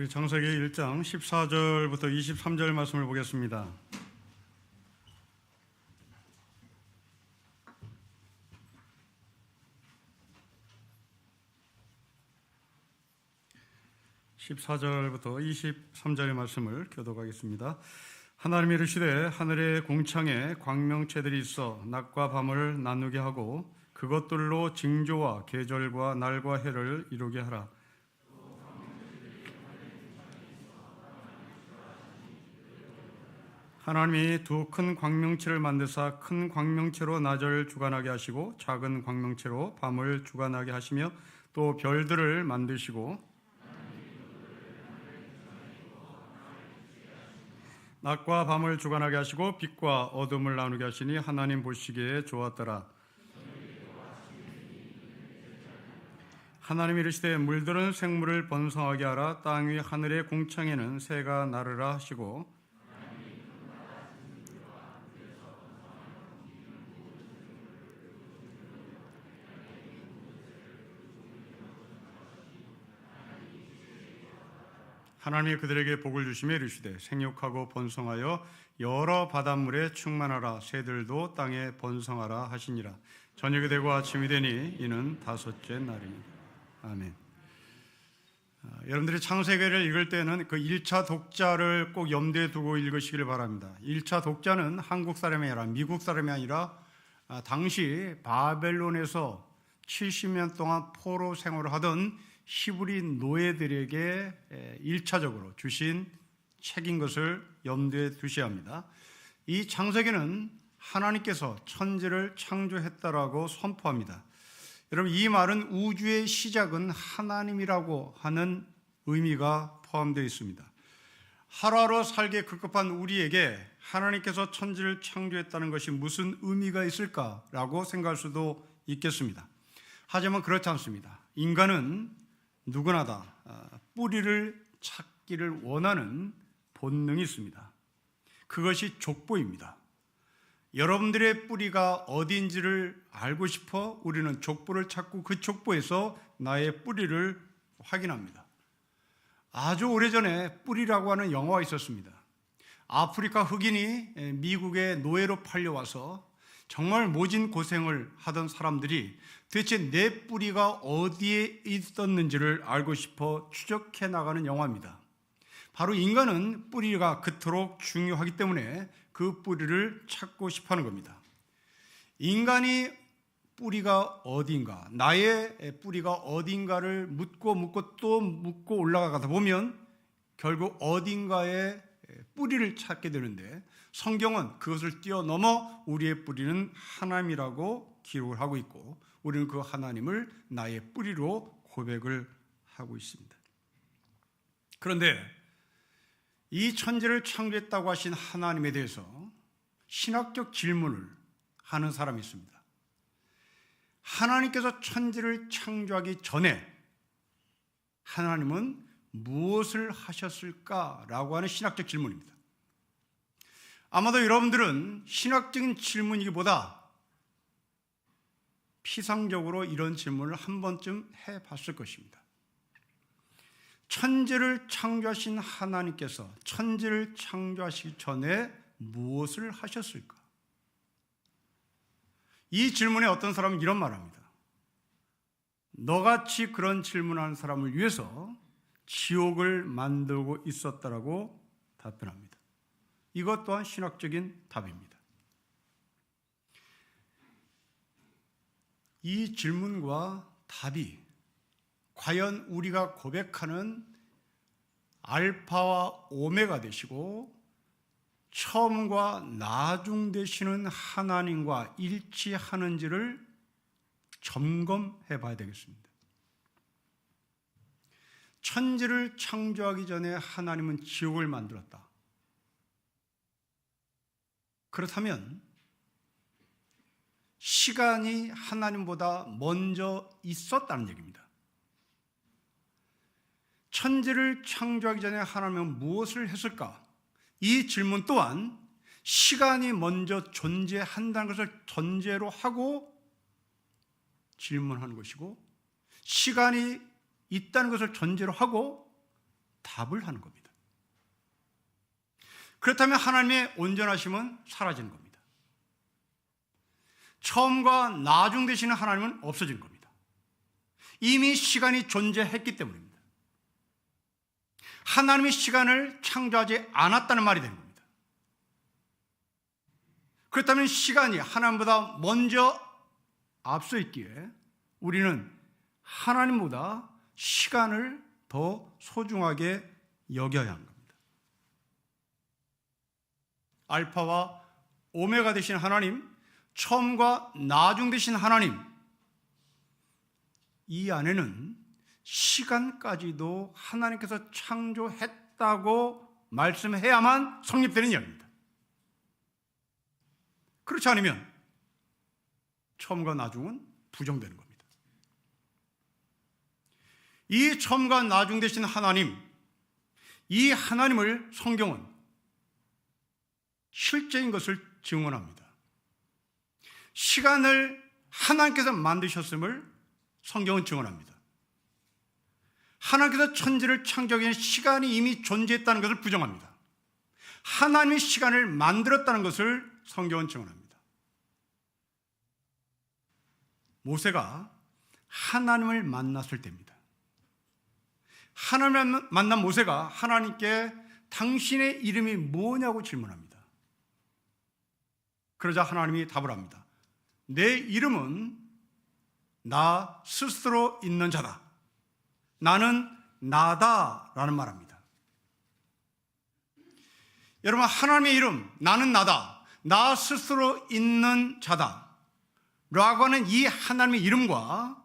우리 창세기 1장 14절부터 23절 말씀을 보겠습니다. (14절부터 23절의) 말씀을 교독하겠습니다. 하나님이 이르시되 하늘의 궁창에 광명체들이 있어 낮과 밤을 나누게 하고 그것들로 징조와 계절과 날과 해를 이루게 하라. 하나님이 두 큰 광명체를 만드사 큰 광명체로 낮을 주관하게 하시고 작은 광명체로 밤을 주관하게 하시며 또 별들을 만드시고 낮과 밤을 주관하게 하시고 빛과 어둠을 나누게 하시니 하나님 보시기에 좋았더라. 하나님이 이르시되 물들은 생물을 번성하게 하라. 땅 위 하늘의 궁창에는 새가 나르라 하시고 하나님이 그들에게 복을 주시며 이르시되 생육하고 번성하여 여러 바닷물에 충만하라. 새들도 땅에 번성하라 하시니라. 저녁이 되고 아침이 되니 이는 다섯째 날이니라. 아멘. 여러분들이 창세기를 읽을 때는 그 1차 독자를 꼭 염두에 두고 읽으시길 바랍니다. 1차 독자는 한국 사람이 아니라 미국 사람이 아니라 당시 바벨론에서 70년 동안 포로 생활을 하던 히브리 노예들에게 1차적으로 주신 책인 것을 염두에 두셔야 합니다. 이 창세기는 하나님께서 천지를 창조했다라고 선포합니다. 여러분, 이 말은 우주의 시작은 하나님이라고 하는 의미가 포함되어 있습니다. 하루하루 살기에 급급한 우리에게 하나님께서 천지를 창조했다는 것이 무슨 의미가 있을까라고 생각할 수도 있겠습니다. 하지만 그렇지 않습니다. 인간은 누구나 다 뿌리를 찾기를 원하는 본능이 있습니다. 그것이 족보입니다. 여러분들의 뿌리가 어디인지를 알고 싶어 우리는 족보를 찾고 그 족보에서 나의 뿌리를 확인합니다. 아주 오래전에 뿌리라고 하는 영화가 있었습니다. 아프리카 흑인이 미국의 노예로 팔려와서 정말 모진 고생을 하던 사람들이 도대체 내 뿌리가 어디에 있었는지를 알고 싶어 추적해 나가는 영화입니다. 바로 인간은 뿌리가 그토록 중요하기 때문에 그 뿌리를 찾고 싶어 하는 겁니다. 인간이 뿌리가 어딘가, 나의 뿌리가 어딘가를 묻고 또 묻고 올라가다 보면 결국 어딘가에 뿌리를 찾게 되는데, 성경은 그것을 뛰어넘어 우리의 뿌리는 하나님이라고 기록을 하고 있고 우리는 그 하나님을 나의 뿌리로 고백을 하고 있습니다. 그런데 이 천지를 창조했다고 하신 하나님에 대해서 신학적 질문을 하는 사람이 있습니다. 하나님께서 천지를 창조하기 전에 하나님은 무엇을 하셨을까라고 하는 신학적 질문입니다. 아마도 여러분들은 신학적인 질문이기보다 피상적으로 이런 질문을 한 번쯤 해봤을 것입니다. 천지를 창조하신 하나님께서 천지를 창조하시기 전에 무엇을 하셨을까? 이 질문에 어떤 사람은 이런 말합니다. 너같이 그런 질문하는 사람을 위해서 지옥을 만들고 있었다라고 답변합니다. 이것 또한 신학적인 답입니다. 이 질문과 답이 과연 우리가 고백하는 알파와 오메가 되시고 처음과 나중 되시는 하나님과 일치하는지를 점검해 봐야 되겠습니다. 천지를 창조하기 전에 하나님은 지옥을 만들었다. 그렇다면 시간이 하나님보다 먼저 있었다는 얘기입니다. 천지를 창조하기 전에 하나님은 무엇을 했을까? 이 질문 또한 시간이 먼저 존재한다는 것을 전제로 하고 질문하는 것이고, 시간이 있다는 것을 전제로 하고 답을 하는 겁니다. 그렇다면 하나님의 온전하심은 사라지는 겁니다. 처음과 나중 되시는 하나님은 없어진 겁니다. 이미 시간이 존재했기 때문입니다. 하나님의 시간을 창조하지 않았다는 말이 되는 겁니다. 그렇다면 시간이 하나님보다 먼저 앞서 있기에 우리는 하나님보다 시간을 더 소중하게 여겨야 합니다. 알파와 오메가 되신 하나님, 처음과 나중 되신 하나님, 이 안에는 시간까지도 하나님께서 창조했다고 말씀해야만 성립되는 이야기입니다. 그렇지 않으면 처음과 나중은 부정되는 겁니다. 이 처음과 나중 되신 하나님, 이 하나님을 성경은 실제인 것을 증언합니다. 시간을 하나님께서 만드셨음을 성경은 증언합니다. 하나님께서 천지를 창조하기 전에 시간이 이미 존재했다는 것을 부정합니다. 하나님이 시간을 만들었다는 것을 성경은 증언합니다. 모세가 하나님을 만났을 때입니다. 하나님을 만난 모세가 하나님께 당신의 이름이 뭐냐고 질문합니다. 그러자 하나님이 답을 합니다. 내 이름은 나 스스로 있는 자다. 나는 나다라는 말합니다. 여러분, 하나님의 이름 나는 나다, 나 스스로 있는 자다 라고 하는 이 하나님의 이름과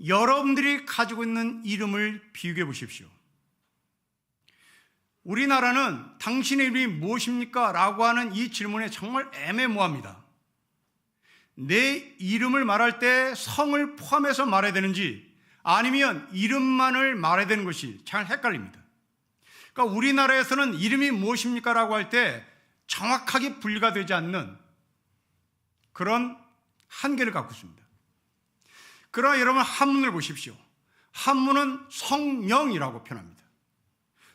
여러분들이 가지고 있는 이름을 비교해 보십시오. 우리나라는 당신의 이름이 무엇입니까? 라고 하는 이 질문에 정말 애매모호합니다. 내 이름을 말할 때 성을 포함해서 말해야 되는지 아니면 이름만을 말해야 되는 것이 잘 헷갈립니다. 그러니까 우리나라에서는 이름이 무엇입니까? 라고 할 때 정확하게 분리가 되지 않는 그런 한계를 갖고 있습니다. 그러나 여러분, 한문을 보십시오. 한문은 성명이라고 표현합니다.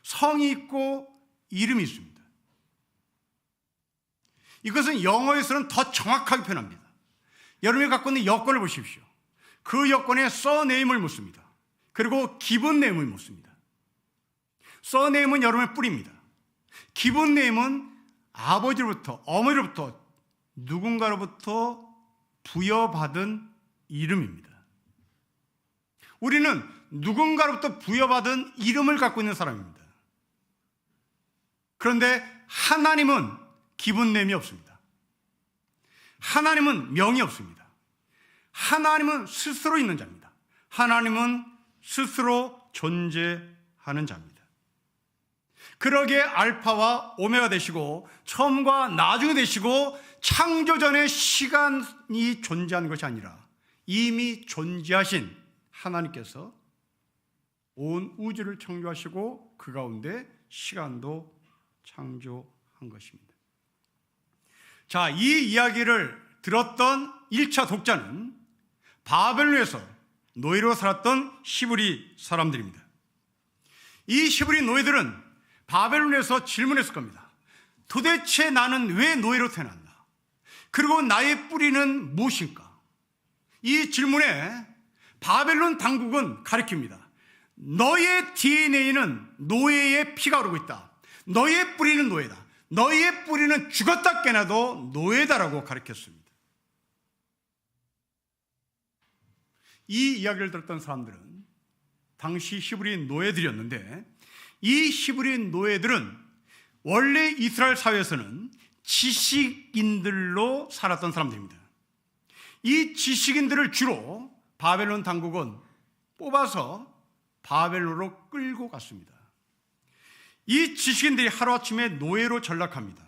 성이 있고 이름이 있습니다. 이것은 영어에서는 더 정확하게 표현합니다. 여러분이 갖고 있는 여권을 보십시오. 그 여권에 서네임을 묻습니다. 그리고 기본네임을 묻습니다. 서네임은 여러분의 뿌리입니다. 기본네임은 아버지로부터, 어머니로부터, 누군가로부터 부여받은 이름입니다. 우리는 누군가로부터 부여받은 이름을 갖고 있는 사람입니다. 그런데 하나님은 기본네임이 없습니다. 하나님은 명이 없습니다. 하나님은 스스로 있는 자입니다. 하나님은 스스로 존재하는 자입니다. 그러기에 알파와 오메가 되시고 처음과 나중에 되시고 창조 전에 시간이 존재한 것이 아니라 이미 존재하신 하나님께서 온 우주를 창조하시고 그 가운데 시간도 창조한 것입니다. 자, 이 이야기를 들었던 1차 독자는 바벨론에서 노예로 살았던 히브리 사람들입니다. 이 히브리 노예들은 바벨론에서 질문했을 겁니다. 도대체 나는 왜 노예로 태어났나? 그리고 나의 뿌리는 무엇인가? 이 질문에 바벨론 당국은 가리킵니다. 너의 DNA는 노예의 피가 흐르고 있다. 너의 뿌리는 노예다. 너의 뿌리는 죽었다 깨나도 노예다라고 가르쳤습니다. 이 이야기를 들었던 사람들은 당시 히브리 노예들이었는데, 이 히브리 노예들은 원래 이스라엘 사회에서는 지식인들로 살았던 사람들입니다. 이 지식인들을 주로 바벨론 당국은 뽑아서 바벨론으로 끌고 갔습니다. 이 지식인들이 하루아침에 노예로 전락합니다.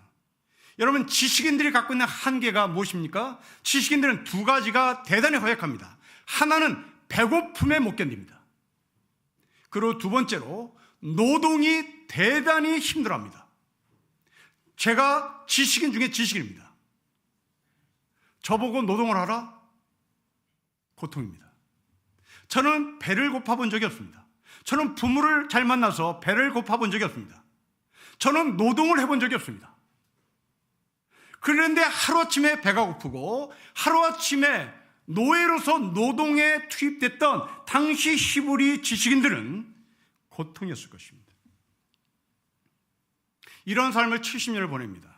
여러분, 지식인들이 갖고 있는 한계가 무엇입니까? 지식인들은 두 가지가 대단히 허약합니다. 하나는 배고픔에 못 견딥니다. 그리고 두 번째로 노동이 대단히 힘들어합니다. 제가 지식인 중에 지식인입니다. 저보고 노동을 하라? 고통입니다. 저는 배를 고파본 적이 없습니다. 저는 부모를 잘 만나서 배를 고파본 적이 없습니다. 저는 노동을 해본 적이 없습니다. 그런데 하루아침에 배가 고프고 하루아침에 노예로서 노동에 투입됐던 당시 히브리 지식인들은 고통이었을 것입니다. 이런 삶을 70년을 보냅니다.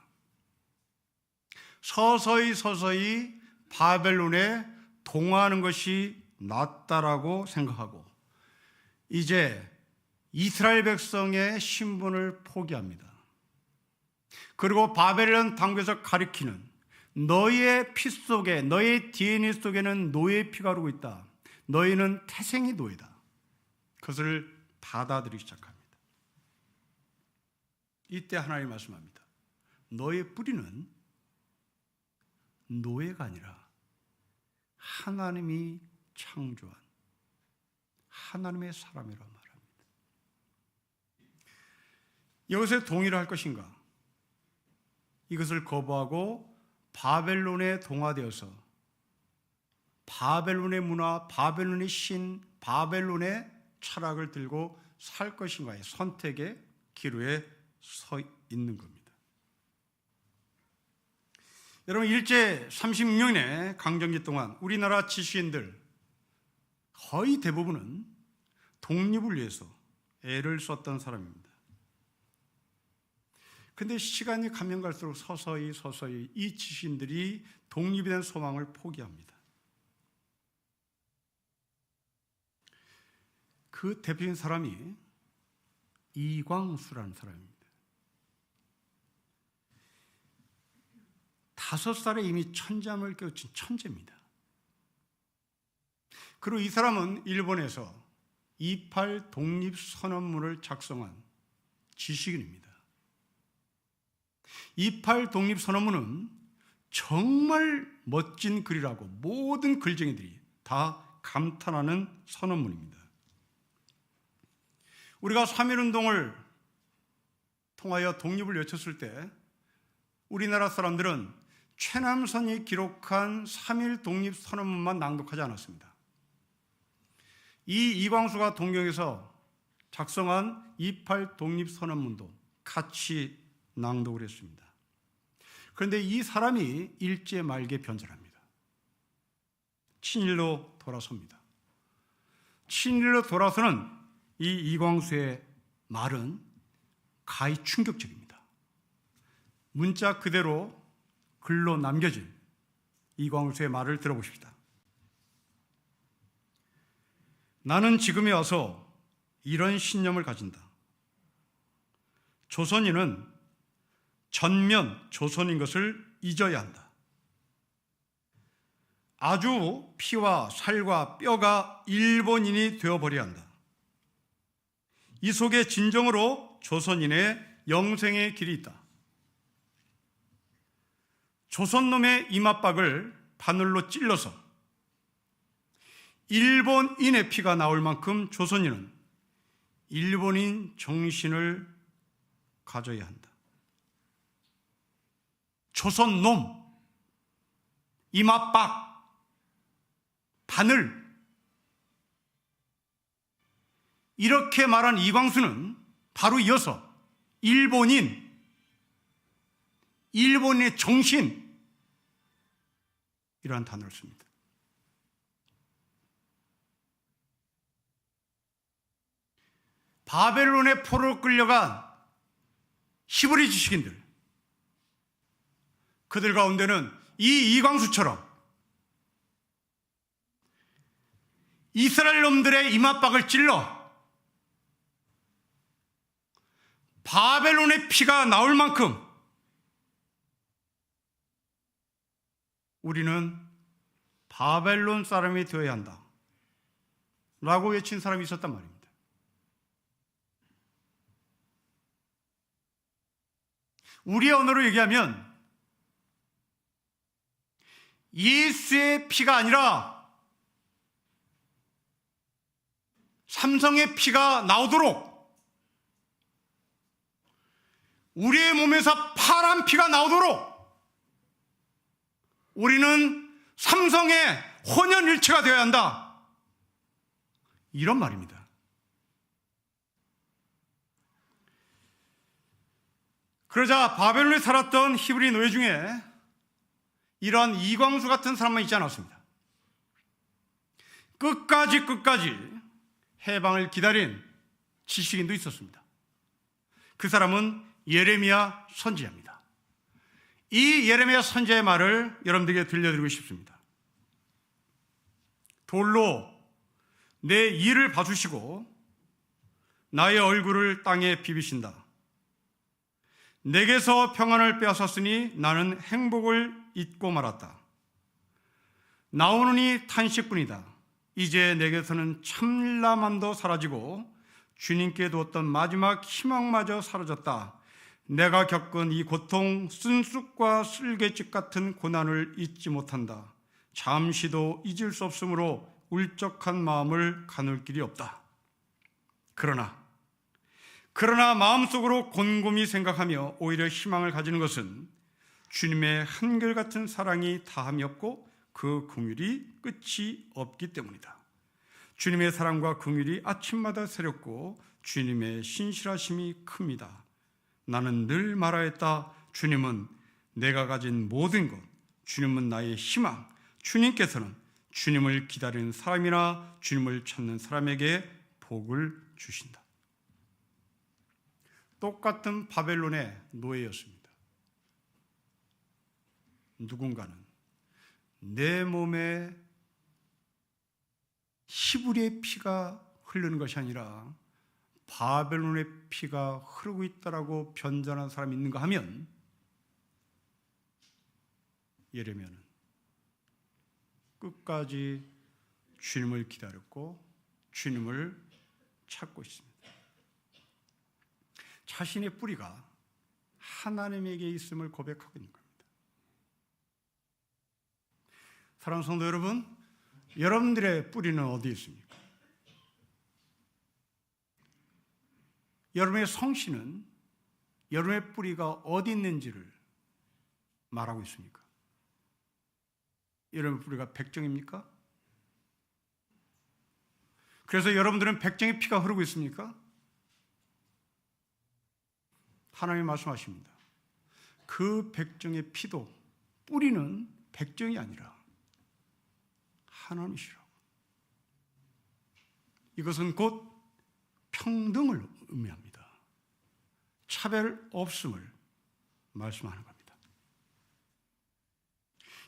서서히 바벨론에 동화하는 것이 낫다라고 생각하고 이제 이스라엘 백성의 신분을 포기합니다. 그리고 바벨론 당국에서 가리키는 너희의 피 속에, 너희의 DNA 속에는 노예의 피가 흐르고 있다. 너희는 태생의 노예다. 그것을 받아들이기 시작합니다. 이때 하나님이 말씀합니다. 너의 뿌리는 노예가 아니라 하나님이 창조한 하나님의 사람이라고 말합니다. 여기서 동의를 할 것인가? 이것을 거부하고 바벨론에 동화되어서 바벨론의 문화, 바벨론의 신, 바벨론의 철학을 들고 살 것인가의 선택의 기로에 서 있는 겁니다. 여러분, 일제 36년의 강점기 동안 우리나라 지식인들 거의 대부분은 독립을 위해서 애를 썼던 사람입니다. 그런데 시간이 가면 갈수록 서서히 이 지식인들이 독립에 대한 소망을 포기합니다. 그 대표적인 사람이 이광수라는 사람입니다. 5살에 이미 천잠을 깨우친 천재입니다. 그리고 이 사람은 일본에서 28 독립선언문을 작성한 지식인입니다. 28 독립선언문은 정말 멋진 글이라고 모든 글쟁이들이 다 감탄하는 선언문입니다. 우리가 3.1운동을 통하여 독립을 외쳤을 때 우리나라 사람들은 최남선이 기록한 3.1 독립선언문만 낭독하지 않았습니다. 이 이광수가 동경에서 작성한 28 독립선언문도 같이 낭독을 했습니다. 그런데 이 사람이 일제 말기에 변절합니다. 친일로 돌아섭니다. 친일로 돌아서는 이 이광수의 말은 가히 충격적입니다. 문자 그대로 글로 남겨진 이광수의 말을 들어보십시다. 나는 지금에 와서 이런 신념을 가진다. 조선인은 전면 조선인 것을 잊어야 한다. 아주 피와 살과 뼈가 일본인이 되어버려야 한다. 이 속에 진정으로 조선인의 영생의 길이 있다. 조선놈의 이맛박을 바늘로 찔러서 일본인의 피가 나올 만큼 조선인은 일본인 정신을 가져야 한다. 조선놈, 이맛박, 바늘, 이렇게 말한 이광수는 바로 이어서 일본인의 정신, 이러한 단어를 씁니다. 바벨론의 포로로 끌려간 히브리 지식인들, 그들 가운데는 이 이광수처럼 이스라엘 놈들의 이맛박을 찔러 바벨론의 피가 나올 만큼 우리는 바벨론 사람이 되어야 한다 라고 외친 사람이 있었단 말입니다. 우리의 언어로 얘기하면 예수의 피가 아니라 삼성의 피가 나오도록, 우리의 몸에서 파란 피가 나오도록 우리는 삼성의 혼연일체가 되어야 한다, 이런 말입니다. 그러자 바벨론에 살았던 히브리 노예 중에 이러한 이광수 같은 사람만 있지 않았습니다. 끝까지 해방을 기다린 지식인도 있었습니다. 그 사람은 예레미야 선지자입니다. 이 예레미야 선지자의 말을 여러분들에게 들려드리고 싶습니다. 돌로 내 이를 봐주시고 나의 얼굴을 땅에 비비신다. 내게서 평안을 빼앗았으니 나는 행복을 잊고 말았다. 나오느니 탄식뿐이다. 이제 내게서는 참람함도 사라지고 주님께 두었던 마지막 희망마저 사라졌다. 내가 겪은 이 고통, 쓴쑥과 쓸개집 같은 고난을 잊지 못한다. 잠시도 잊을 수 없으므로 울적한 마음을 가눌 길이 없다. 그러나 마음속으로 곰곰이 생각하며 오히려 희망을 가지는 것은 주님의 한결같은 사랑이 다함이 없고 그 긍휼이 끝이 없기 때문이다. 주님의 사랑과 긍휼이 아침마다 새롭고 주님의 신실하심이 큽니다. 나는 늘 말하였다. 주님은 내가 가진 모든 것, 주님은 나의 희망, 주님께서는 주님을 기다리는 사람이나 주님을 찾는 사람에게 복을 주신다. 똑같은 바벨론의 노예였습니다. 누군가는 내 몸에 히브리의 피가 흐르는 것이 아니라 바벨론의 피가 흐르고 있다라고 변전한 사람이 있는가 하면 예레미야는 끝까지 주님을 기다렸고 주님을 찾고 있습니다. 자신의 뿌리가 하나님에게 있음을 고백하고 있는 겁니다. 사랑하는 성도 여러분, 여러분들의 뿌리는 어디에 있습니까? 여러분의 성씨는 여러분의 뿌리가 어디 있는지를 말하고 있습니까? 여러분의 뿌리가 백정입니까? 그래서 여러분들은 백정의 피가 흐르고 있습니까? 하나님이 말씀하십니다. 그 백정의 피도 뿌리는 백정이 아니라 하나님이시라고. 이것은 곧 평등을 의미합니다. 차별 없음을 말씀하는 겁니다.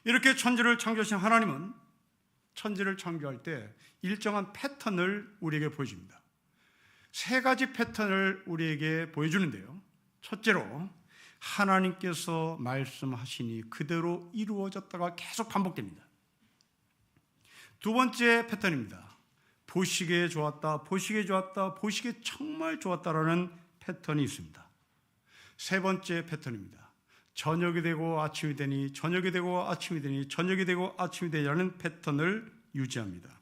이렇게 천지를 창조하신 하나님은 천지를 창조할 때 일정한 패턴을 우리에게 보여줍니다. 세 가지 패턴을 우리에게 보여주는데요. 첫째로 하나님께서 말씀하시니 그대로 이루어졌다가 계속 반복됩니다. 두 번째 패턴입니다. 보시기에 좋았다, 보시기에 좋았다, 보시기에 정말 좋았다라는 패턴이 있습니다. 세 번째 패턴입니다. 저녁이 되고 아침이 되니, 저녁이 되고 아침이 되니, 저녁이 되고 아침이 되냐는 패턴을 유지합니다.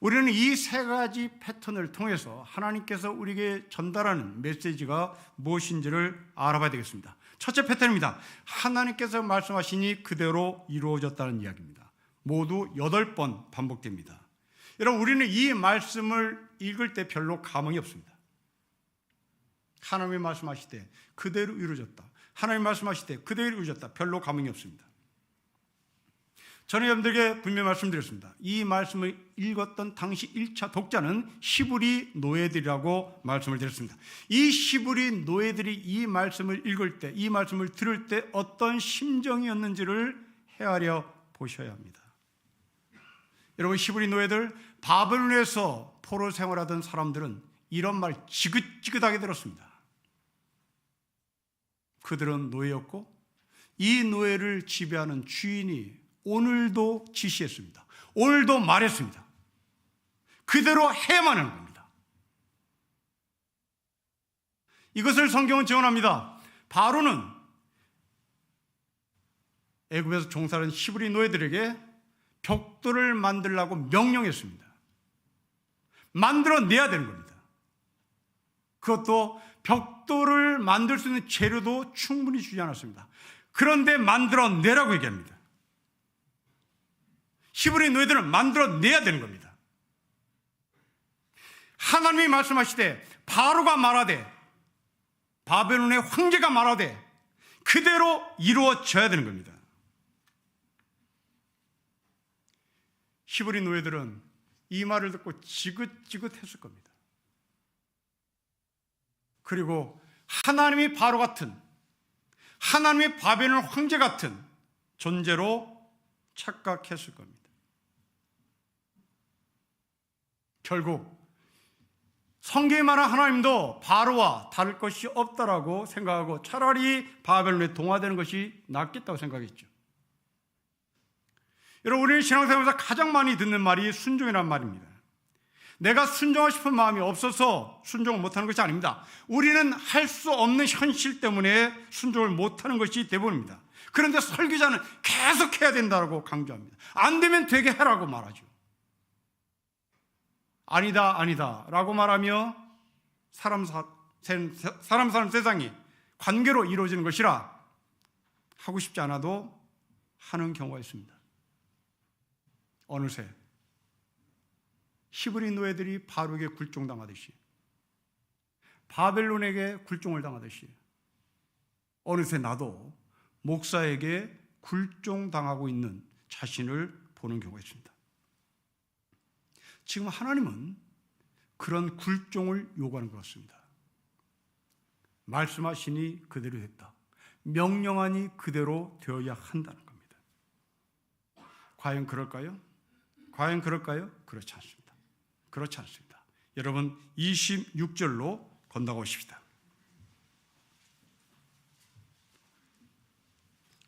우리는 이 세 가지 패턴을 통해서 하나님께서 우리에게 전달하는 메시지가 무엇인지를 알아봐야 되겠습니다. 첫째 패턴입니다. 하나님께서 말씀하시니 그대로 이루어졌다는 이야기입니다. 모두 8번 반복됩니다. 여러분, 우리는 이 말씀을 읽을 때 별로 감흥이 없습니다. 하나님이 말씀하실 때 그대로 이루어졌다. 하나님 말씀하실 때 그대로 이루어졌다. 별로 감흥이 없습니다. 저는 여러분들에게 분명히 말씀드렸습니다. 이 말씀을 읽었던 당시 1차 독자는 히브리 노예들이라고 말씀을 드렸습니다. 이 히브리 노예들이 이 말씀을 읽을 때, 이 말씀을 들을 때 어떤 심정이었는지를 헤아려 보셔야 합니다. 여러분, 히브리 노예들, 바벨론에서 포로 생활하던 사람들은 이런 말 지긋지긋하게 들었습니다. 그들은 노예였고 이 노예를 지배하는 주인이 오늘도 지시했습니다. 오늘도 말했습니다. 그대로 해야만 하는 겁니다. 이것을 성경은 증언합니다. 바로는 애굽에서 종살은 히브리 노예들에게 벽돌을 만들라고 명령했습니다. 만들어내야 되는 겁니다. 그것도 벽돌을 만들 수 있는 재료도 충분히 주지 않았습니다. 그런데 만들어내라고 얘기합니다. 히브리 노예들은 만들어내야 되는 겁니다. 하나님이 말씀하시되 바로가 말하되 바벨론의 황제가 말하되 그대로 이루어져야 되는 겁니다. 히브리 노예들은 이 말을 듣고 지긋지긋했을 겁니다. 그리고 하나님이 바로 같은, 하나님이 바벨론 황제 같은 존재로 착각했을 겁니다. 결국 성경에 말한 하나님도 바로와 다를 것이 없다라고 생각하고 차라리 바벨론에 동화되는 것이 낫겠다고 생각했죠. 여러분, 우리는 신앙생활에서 가장 많이 듣는 말이 순종이란 말입니다. 내가 순종하고 싶은 마음이 없어서 순종을 못하는 것이 아닙니다. 우리는 할 수 없는 현실 때문에 순종을 못하는 것이 대부분입니다. 그런데 설교자는 계속 해야 된다고 강조합니다. 안 되면 되게 하라고 말하죠. 아니다, 아니다 라고 말하며 사람 사는 세상이 관계로 이루어지는 것이라 하고 싶지 않아도 하는 경우가 있습니다. 어느새 히브리 노예들이 바로에게 굴종당하듯이, 바벨론에게 굴종을 당하듯이 어느새 나도 목사에게 굴종당하고 있는 자신을 보는 경우가 있습니다. 지금 하나님은 그런 굴종을 요구하는 것 같습니다. 말씀하시니 그대로 됐다. 명령하니 그대로 되어야 한다는 겁니다. 과연 그럴까요? 과연 그럴까요? 그렇지 않습니다. 그렇지 않습니다. 여러분 26절로 건너가십시다.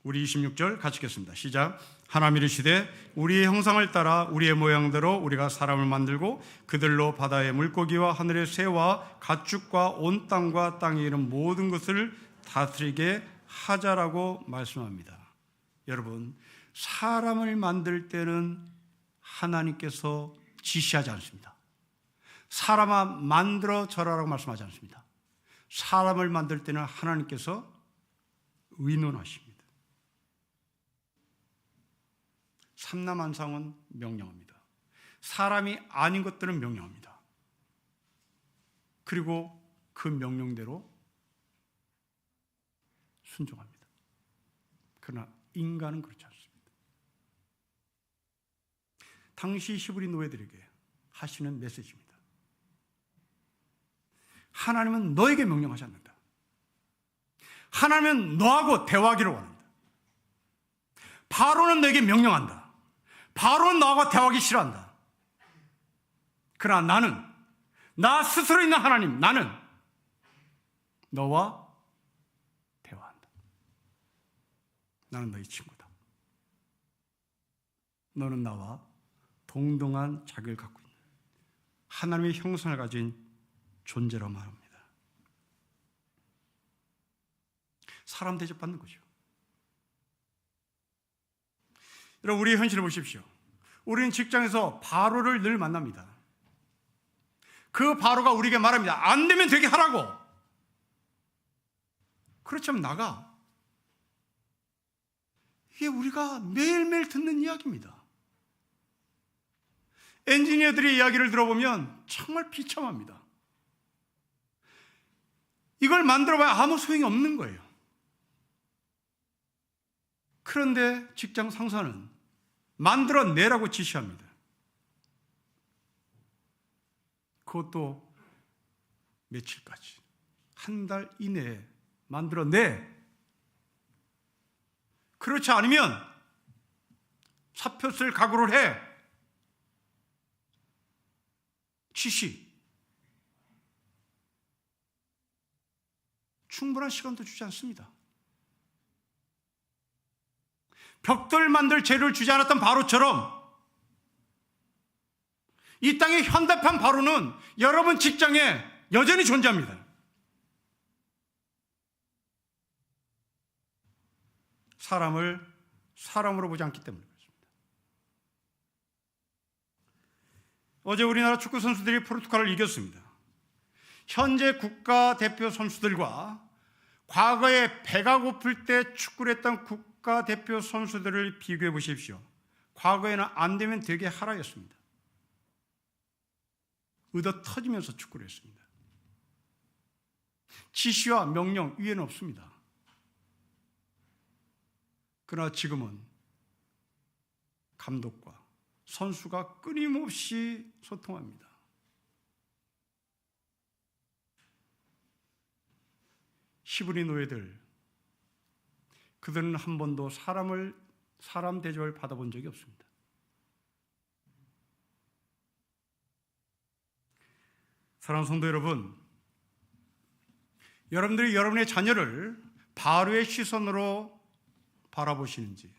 우리 26절 같이 읽겠습니다. 시작. 하나님 이르시되 우리의 형상을 따라 우리의 모양대로 우리가 사람을 만들고 그들로 바다의 물고기와 하늘의 새와 가축과 온 땅과 땅에 있는 모든 것을 다스리게 하자라고 말씀합니다. 여러분, 사람을 만들 때는 하나님께서 지시하지 않습니다. 사람아 만들어져라라고 말씀하지 않습니다. 사람을 만들 때는 하나님께서 의논하십니다. 삼라만상은 명령합니다. 사람이 아닌 것들은 명령합니다. 그리고 그 명령대로 순종합니다. 그러나 인간은 그렇지 않습니다. 당시 히브리 노예들에게 하시는 메시지입니다. 하나님은 너에게 명령하지 않는다. 하나님은 너하고 대화하기를 원합니다. 바로는 너에게 명령한다. 바로는 너하고 대화하기 싫어한다. 그러나 나는, 나 스스로 있는 하나님, 나는 너와 대화한다. 나는 너의 친구다. 너는 나와 동등한 자격을 갖고 있는 하나님의 형상을 가진 존재로 말합니다. 사람 대접받는 거죠. 여러분, 우리의 현실을 보십시오. 우리는 직장에서 바로를 늘 만납니다. 그 바로가 우리에게 말합니다. 안 되면 되게 하라고. 그렇지만 나가. 이게 우리가 매일매일 듣는 이야기입니다. 엔지니어들의 이야기를 들어보면 정말 비참합니다. 이걸 만들어봐야 아무 소용이 없는 거예요. 그런데 직장 상사는 만들어내라고 지시합니다. 그것도 며칠까지, 한 달 이내에 만들어내. 그렇지 않으면 사표 쓸 각오를 해. 지시. 충분한 시간도 주지 않습니다. 벽돌 만들 재료를 주지 않았던 바로처럼 이 땅의 현대판 바로는 여러분 직장에 여전히 존재합니다. 사람을 사람으로 보지 않기 때문에 그렇습니다. 어제 우리나라 축구 선수들이 포르투갈을 이겼습니다. 현재 국가대표 선수들과 과거에 배가 고플 때 축구를 했던 국가대표 선수들을 비교해 보십시오. 과거에는 안 되면 되게 하라였습니다. 의도 터지면서 축구를 했습니다. 지시와 명령 위에는 없습니다. 그러나 지금은 감독과 선수가 끊임없이 소통합니다. 히브리 노예들, 그들은 한 번도 사람 대접을 받아본 적이 없습니다. 사랑하는 성도 여러분, 여러분들이 여러분의 자녀를 바로의 시선으로 바라보시는지,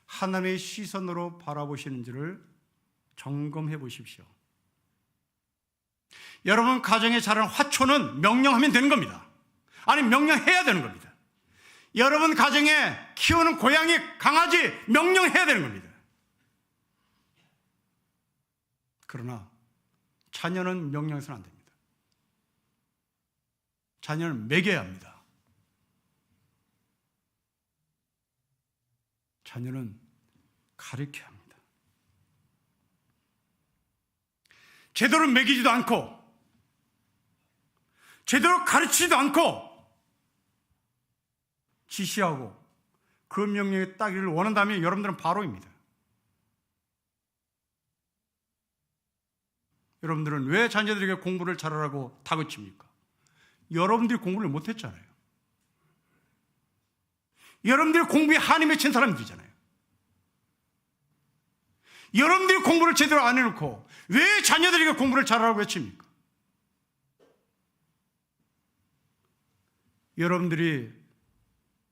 하나님의 시선으로 바라보시는지를 점검해 보십시오. 여러분 가정에 자란 화초는 명령하면 되는 겁니다. 아니, 명령해야 되는 겁니다. 여러분 가정에 키우는 고양이, 강아지 명령해야 되는 겁니다. 그러나 자녀는 명령해서는 안 됩니다. 자녀는 먹여야 합니다. 자녀는 가르쳐야 합니다. 제대로 먹이지도 않고 제대로 가르치지도 않고 지시하고 그 명령에 따기를 원한다면 여러분들은 바로입니다. 여러분들은 왜 자녀들에게 공부를 잘하라고 다그칩니까? 여러분들이 공부를 못했잖아요. 여러분들이 공부에 한이 맺힌 사람들이잖아요. 여러분들이 공부를 제대로 안 해놓고 왜 자녀들에게 공부를 잘하라고 외칩니까? 여러분들이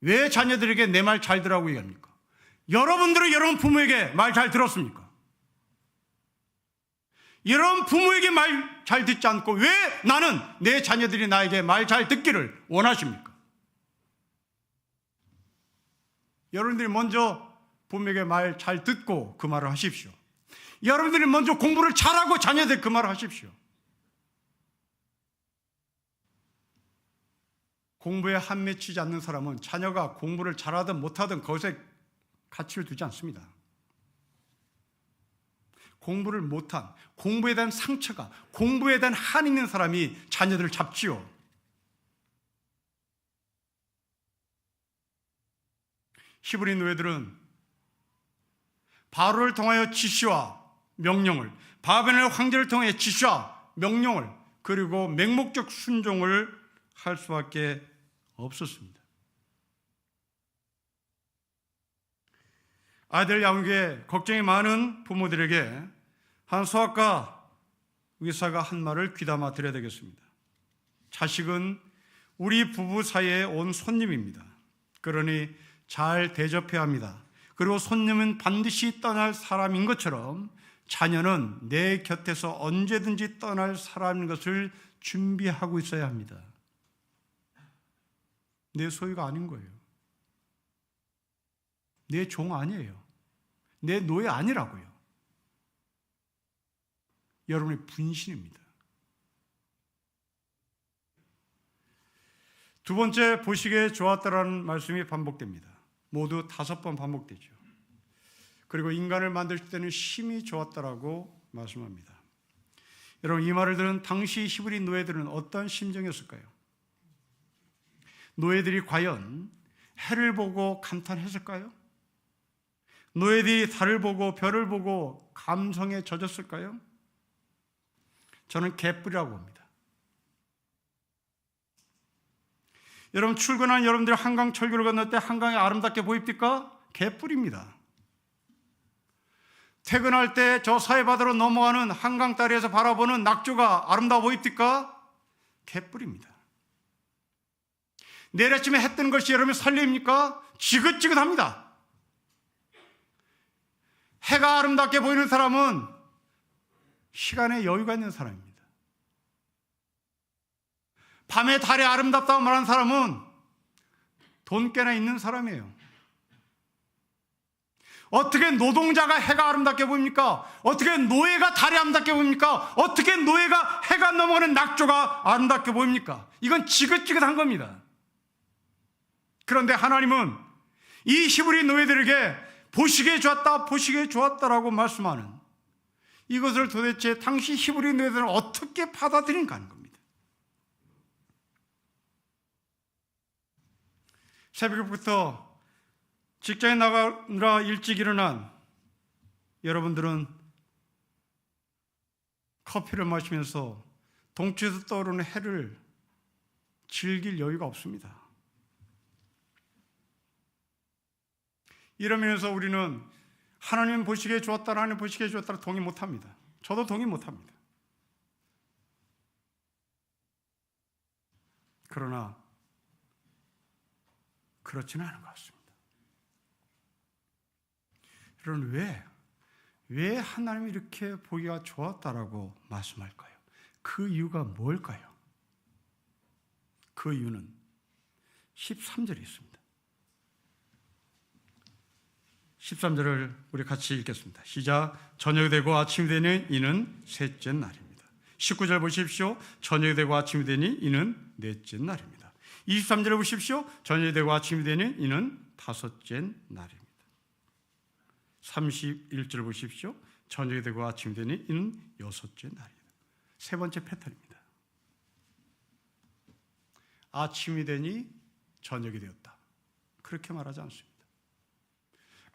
왜 자녀들에게 내 말 잘 들으라고 얘기합니까? 여러분들은 여러분 부모에게 말 잘 들었습니까? 여러분 부모에게 말 잘 듣지 않고 왜 나는 내 자녀들이 나에게 말 잘 듣기를 원하십니까? 여러분들이 먼저 부모에게 말 잘 듣고 그 말을 하십시오. 여러분들이 먼저 공부를 잘하고 자녀들에게 그 말을 하십시오. 공부에 한 맺히지 않는 사람은 자녀가 공부를 잘하든 못하든 그것에 가치를 두지 않습니다. 공부를 못한, 공부에 대한 상처가, 공부에 대한 한이 있는 사람이 자녀들을 잡지요. 히브리 노예들은 바로를 통하여 지시와 명령을, 바벨론 황제를 통해 지시와 명령을, 그리고 맹목적 순종을 할 수밖에 없었습니다. 아이들 양육에 걱정이 많은 부모들에게 한 수학과 의사가 한 말을 귀담아 드려야 되겠습니다. 자식은 우리 부부 사이에 온 손님입니다. 그러니 잘 대접해야 합니다. 그리고 손님은 반드시 떠날 사람인 것처럼 자녀는 내 곁에서 언제든지 떠날 사람인 것을 준비하고 있어야 합니다. 내 소유가 아닌 거예요. 내 종 아니에요. 내 노예 아니라고요. 여러분의 분신입니다. 두 번째, 보시기에 좋았다라는 말씀이 반복됩니다. 모두 5번 반복되죠. 그리고 인간을 만들 때는 심히 좋았다라고 말씀합니다. 여러분, 이 말을 들은 당시 히브리 노예들은 어떤 심정이었을까요? 노예들이 과연 해를 보고 감탄했을까요? 노예들이 달을 보고 별을 보고 감성에 젖었을까요? 저는 개뿔이라고 봅니다. 여러분, 출근한 여러분들이 한강 철교를 건널 때 한강이 아름답게 보입니까? 개뿔입니다. 퇴근할 때 저 서해바다로 넘어가는 한강 다리에서 바라보는 낙조가 아름다워 보입니까? 개뿔입니다. 내일 아침에 해 뜨는 것이 여러분의 설렘입니까? 지긋지긋합니다. 해가 아름답게 보이는 사람은 시간에 여유가 있는 사람입니다. 밤에 달이 아름답다고 말하는 사람은 돈 꽤나 있는 사람이에요. 어떻게 노동자가 해가 아름답게 보입니까? 어떻게 노예가 달이 아름답게 보입니까? 어떻게 노예가 해가 넘어가는 낙조가 아름답게 보입니까? 이건 지긋지긋한 겁니다. 그런데 하나님은 이 히브리 노예들에게 보시기에 좋았다, 보시기에 좋았다라고 말씀하는 이것을 도대체 당시 히브리 노예들은 어떻게 받아들인가 하는 겁니다. 새벽부터 직장에 나가느라 일찍 일어난 여러분들은 커피를 마시면서 동쪽에서 떠오르는 해를 즐길 여유가 없습니다. 이러면서 우리는 하나님 보시기에 좋았다, 하나님 보시기에 좋았다 동의 못합니다. 저도 동의 못합니다. 그러나 그렇지는 않은 것 같습니다. 여러분, 왜 하나님이 이렇게 보기가 좋았다라고 말씀할까요? 그 이유가 뭘까요? 그 이유는 13절에 있습니다. 13절을 우리 같이 읽겠습니다. 시작. 저녁이 되고 아침이 되니 이는 셋째 날입니다. 19절 보십시오. 저녁이 되고 아침이 되니 이는 넷째 날입니다. 23절을 보십시오. 저녁이 되고 아침이 되니 이는 다섯째 날입니다. 31절 보십시오. 저녁이 되고 아침이 되니 이는 여섯째 날입니다. 세 번째 패턴입니다. 아침이 되니 저녁이 되었다. 그렇게 말하지 않습니다.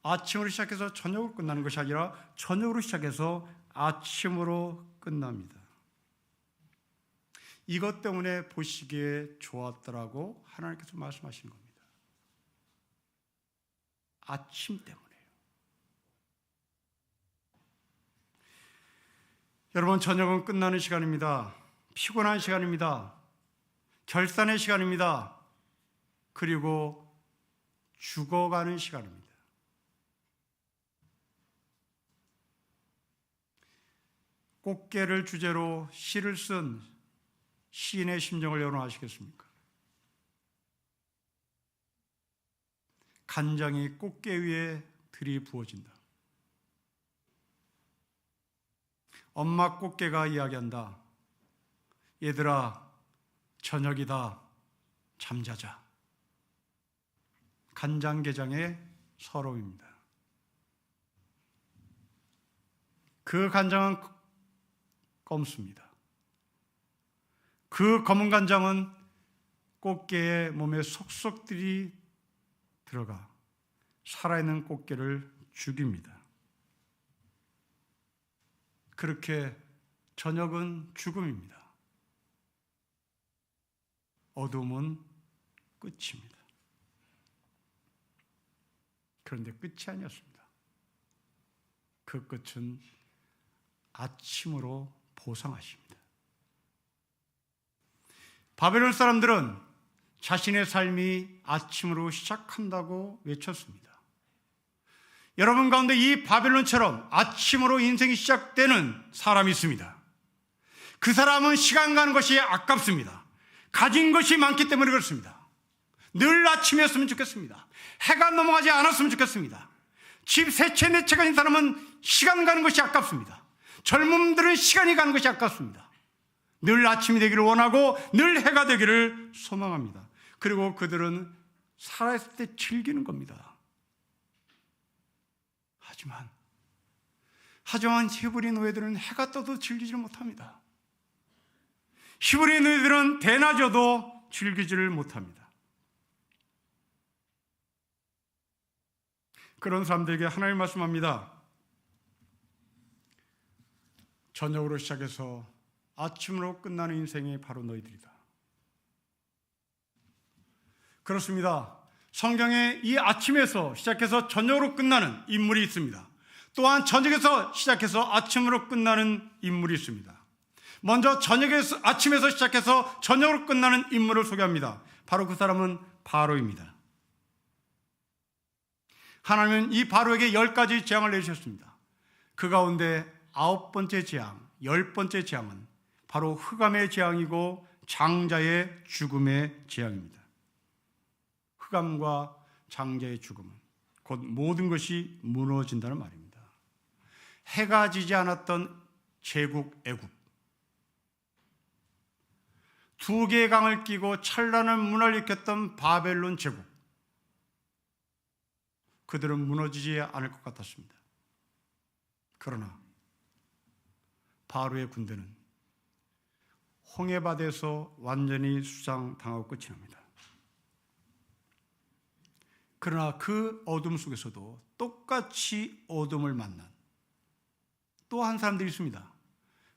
아침으로 시작해서 저녁으로 끝나는 것이 아니라 저녁으로 시작해서 아침으로 끝납니다. 이것 때문에 보시기에 좋았더라고 하나님께서 말씀하시는 겁니다. 아침 때문에요. 여러분, 저녁은 끝나는 시간입니다. 피곤한 시간입니다. 결산의 시간입니다. 그리고 죽어가는 시간입니다. 꽃게를 주제로 시를 쓴 시인의 심정을 여러분 아시겠습니까? 간장이 꽃게 위에 들이부어진다. 엄마 꽃게가 이야기한다. 얘들아, 저녁이다. 잠자자. 간장게장의 서러움입니다. 그 간장은 검습니다. 그 검은 간장은 꽃게의 몸에 속속들이 들어가 살아있는 꽃게를 죽입니다. 그렇게 저녁은 죽음입니다. 어둠은 끝입니다. 그런데 끝이 아니었습니다. 그 끝은 아침으로 보상하십니다. 바벨론 사람들은 자신의 삶이 아침으로 시작한다고 외쳤습니다. 여러분 가운데 이 바벨론처럼 아침으로 인생이 시작되는 사람이 있습니다. 그 사람은 시간 가는 것이 아깝습니다. 가진 것이 많기 때문에 그렇습니다. 늘 아침이었으면 좋겠습니다. 해가 넘어가지 않았으면 좋겠습니다. 집 세 채 네 채 가진 사람은 시간 가는 것이 아깝습니다. 젊음들은 시간이 가는 것이 아깝습니다. 늘 아침이 되기를 원하고 늘 해가 되기를 소망합니다. 그리고 그들은 살아있을 때 즐기는 겁니다. 하지만 히브리 노예들은 해가 떠도 즐기지를 못합니다. 히브리 노예들은 대낮에도 즐기지를 못합니다. 그런 사람들에게 하나님 말씀합니다. 저녁으로 시작해서 아침으로 끝나는 인생이 바로 너희들이다. 그렇습니다. 성경에 이 아침에서 시작해서 저녁으로 끝나는 인물이 있습니다. 또한 저녁에서 시작해서 아침으로 끝나는 인물이 있습니다. 먼저 아침에서 시작해서 저녁으로 끝나는 인물을 소개합니다. 바로 그 사람은 바로입니다. 하나님은 이 바로에게 10가지 재앙을 내주셨습니다. 그 가운데 9번째 재앙, 10번째 재앙은 바로 흑암의 재앙이고 장자의 죽음의 재앙입니다. 흑암과 장자의 죽음은 곧 모든 것이 무너진다는 말입니다. 해가 지지 않았던 제국 애굽, 두 개의 강을 끼고 찬란한 문화를 일으켰던 바벨론 제국, 그들은 무너지지 않을 것 같았습니다. 그러나 바로의 군대는 홍해바다에서 완전히 수장당하고 끝이 납니다. 그러나 그 어둠 속에서도 똑같이 어둠을 만난 또 한 사람들이 있습니다.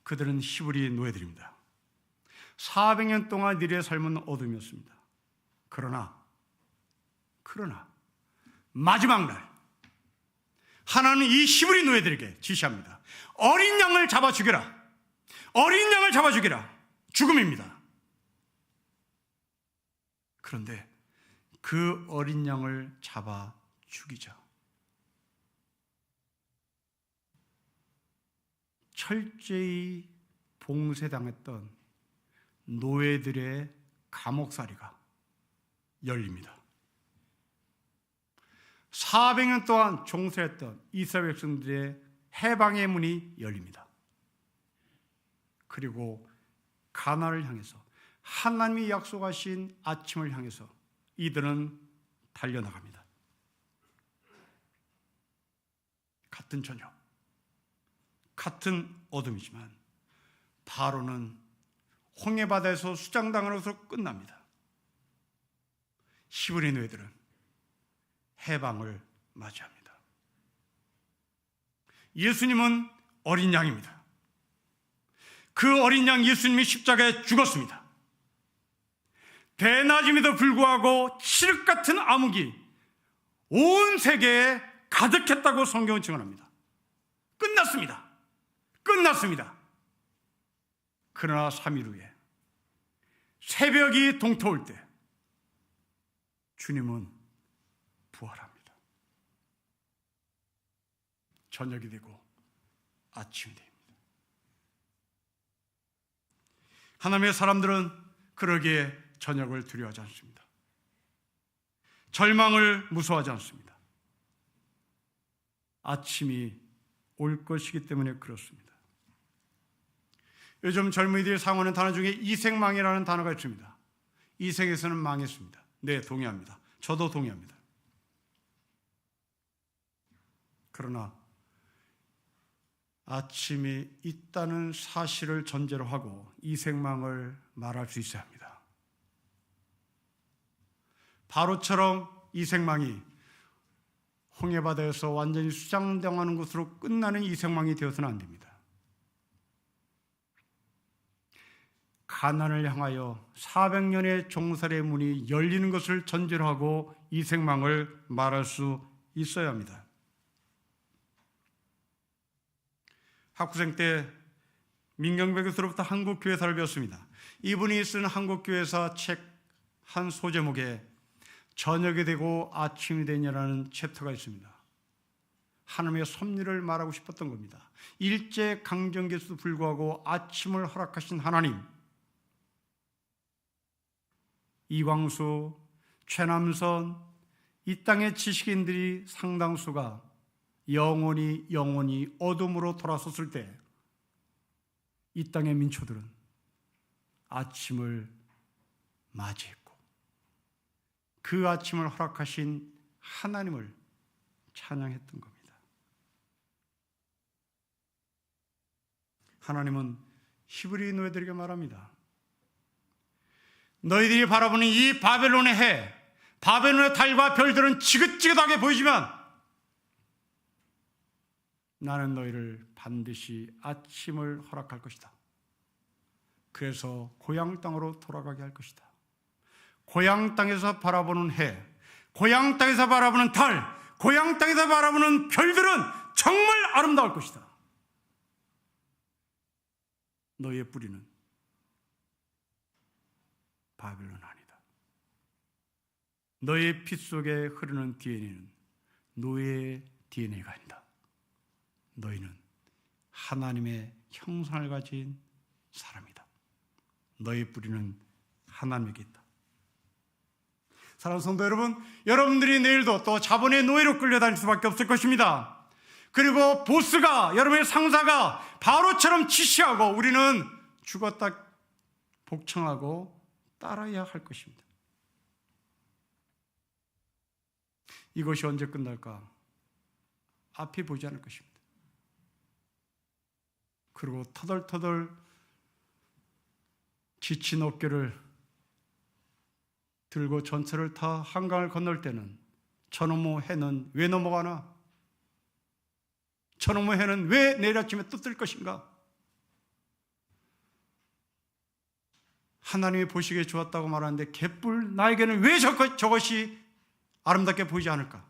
그들은 히브리 노예들입니다. 400년 동안 이들의 삶은 어둠이었습니다. 그러나 마지막 날 하나님은 이 히브리 노예들에게 지시합니다. 어린 양을 잡아 죽여라. 어린 양을 잡아 죽여라. 죽음입니다. 그런데 그 어린 양을 잡아 죽이자 철저히 봉쇄당했던 노예들의 감옥살이가 열립니다. 400년 동안 종살했던 이스라엘 백성들의 해방의 문이 열립니다. 그리고 가나안을 향해서 하나님이 약속하신 아침을 향해서 이들은 달려나갑니다. 같은 저녁, 같은 어둠이지만 바로는 홍해바다에서 수장당으로서 끝납니다. 히브리 노예들은 해방을 맞이합니다. 예수님은 어린 양입니다. 그 어린 양 예수님이 십자가에 죽었습니다. 대낮임에도 불구하고 칠흑 같은 암흑이 온 세계에 가득했다고 성경은 증언합니다. 끝났습니다. 그러나 3일 후에 새벽이 동터올 때 주님은 부활합니다. 저녁이 되고 아침이 됩니다. 하나님의 사람들은 그러기에 저녁을 두려워하지 않습니다. 절망을 무서워하지 않습니다. 아침이 올 것이기 때문에 그렇습니다. 요즘 젊은이들이 사용하는 단어 중에 이생망이라는 단어가 있습니다. 이 세계에서는 망했습니다. 네, 동의합니다. 저도 동의합니다. 그러나 아침이 있다는 사실을 전제로 하고 이 생망을 말할 수 있어야 합니다. 바로처럼 이 생망이 홍해바다에서 완전히 수장당하는 것으로 끝나는 이 생망이 되어서는 안 됩니다. 가나안을 향하여 400년의 종살의 문이 열리는 것을 전제로 하고 이 생망을 말할 수 있어야 합니다. 학부생 때 민경배 교수로부터 한국교회사를 배웠습니다. 이분이 쓴 한국교회사 책 한 소제목에 저녁이 되고 아침이 되냐라는 챕터가 있습니다. 하나님의 섭리를 말하고 싶었던 겁니다. 일제강점기에도 불구하고 아침을 허락하신 하나님, 이광수, 최남선, 이 땅의 지식인들이 상당수가 영원히 어둠으로 돌아섰을 때 이 땅의 민초들은 아침을 맞이했고 그 아침을 허락하신 하나님을 찬양했던 겁니다. 하나님은 히브리 노예들에게 말합니다. 너희들이 바라보는 이 바벨론의 해, 바벨론의 달과 별들은 지긋지긋하게 보이지만 나는 너희를 반드시 아침을 허락할 것이다. 그래서 고향 땅으로 돌아가게 할 것이다. 고향 땅에서 바라보는 해, 고향 땅에서 바라보는 달, 고향 땅에서 바라보는 별들은 정말 아름다울 것이다. 너희의 뿌리는 바벨론 아니다. 너희의 피 속에 흐르는 DNA는 노예의 DNA가 아니다. 너희는 하나님의 형상을 가진 사람이다. 너희 뿌리는 하나님에게 있다. 사랑하는 성도 여러분, 여러분들이 내일도 또 자본의 노예로 끌려다닐 수밖에 없을 것입니다. 그리고 보스가, 여러분의 상사가 바로처럼 지시하고 우리는 죽었다 복청하고 따라야 할 것입니다. 이것이 언제 끝날까? 앞이 보이지 않을 것입니다. 그리고 터덜터덜 지친 어깨를 들고 전철을 타 한강을 건널 때는 저놈의 해는 왜 넘어가나? 저놈의 해는 왜 내일 아침에 또 뜰 것인가? 하나님이 보시기에 좋았다고 말하는데 개뿔 나에게는 왜 저것이 아름답게 보이지 않을까?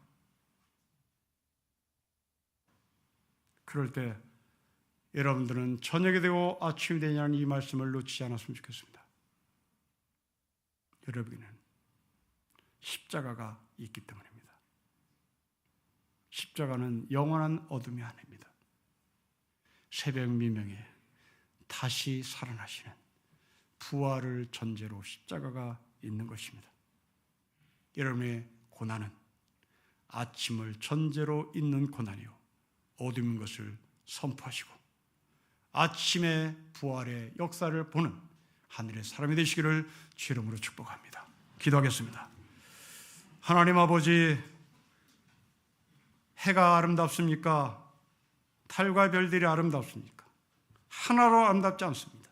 그럴 때 여러분들은 저녁이 되고 아침이 되냐는 이 말씀을 놓치지 않았으면 좋겠습니다. 여러분에게는 십자가가 있기 때문입니다. 십자가는 영원한 어둠이 아닙니다. 새벽 미명에 다시 살아나시는 부활을 전제로 십자가가 있는 것입니다. 여러분의 고난은 아침을 전제로 있는 고난이요 어둠인 것을 선포하시고 아침의 부활의 역사를 보는 하늘의 사람이 되시기를 주 이름으로 축복합니다. 기도하겠습니다. 하나님 아버지, 해가 아름답습니까? 달과 별들이 아름답습니까? 하나로 아름답지 않습니다.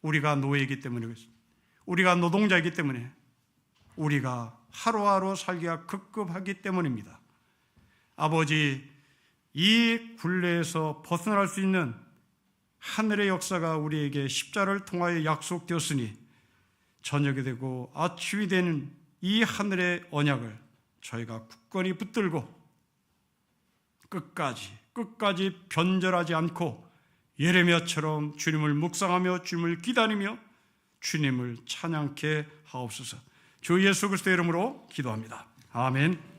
우리가 노예이기 때문에 그렇습니다. 우리가 노동자이기 때문에 우리가 하루하루 살기가 급급하기 때문입니다. 아버지, 이 굴레에서 벗어날 수 있는 하늘의 역사가 우리에게 십자가를 통하여 약속되었으니 저녁이 되고 아침이 되는 이 하늘의 언약을 저희가 굳건히 붙들고 끝까지 변절하지 않고 예레미야처럼 주님을 묵상하며 주님을 기다리며 주님을 찬양케 하옵소서. 주 예수 그리스도의 이름으로 기도합니다. 아멘.